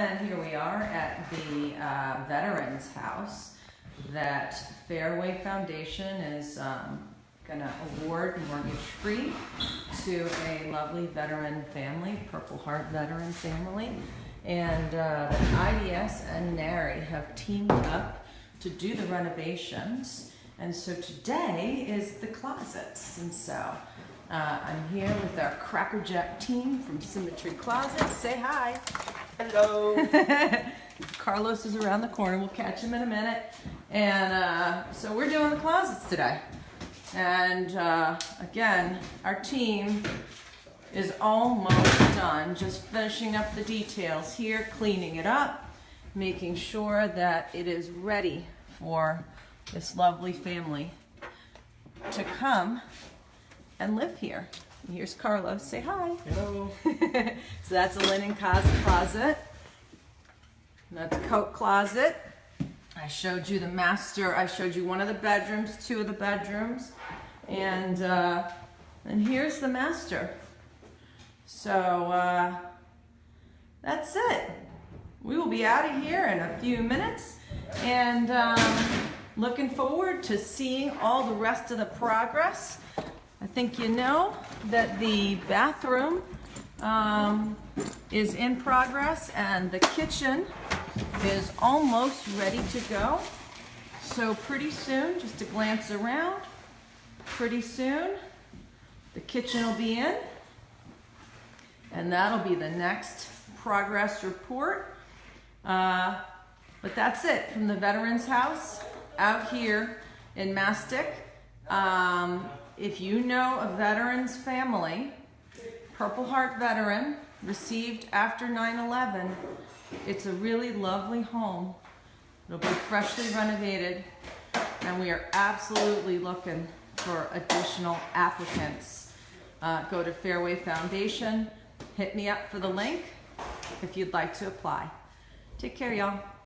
And here we are at the Veterans House that Fairway Foundation is going to award mortgage-free to a lovely veteran family, Purple Heart veteran family. And the IDS and NARI have teamed up to do the renovations. And so today is the closets. And so I'm here with our Crackerjack team from Symmetry Closets. Say hi. Hello. Carlos is around the corner. We'll catch him in a minute. And so we're doing the closets today. And again, our team is almost done, just finishing up the details here, cleaning it up, making sure that it is ready for this lovely family to come and live here. And here's Carlos. Say hi. Hello. So that's a linen closet. That's a coat closet. I showed you the master. I showed you one of the bedrooms, two of the bedrooms, and here's the master. So that's it. We will be out of here in a few minutes, and looking forward to seeing all the rest of the progress. I think you know that the bathroom is in progress, and the kitchen is almost ready to go. So pretty soon, just a glance around, pretty soon the kitchen will be in, and that'll be the next progress report. But that's it from the Veterans House out here in Mastic. If you know a veteran's family, Purple Heart veteran, received after 9/11, it's a really lovely home. It'll be freshly renovated, and we are absolutely looking for additional applicants. Go to Fairway Foundation, hit me up for the link if you'd like to apply. Take care, y'all.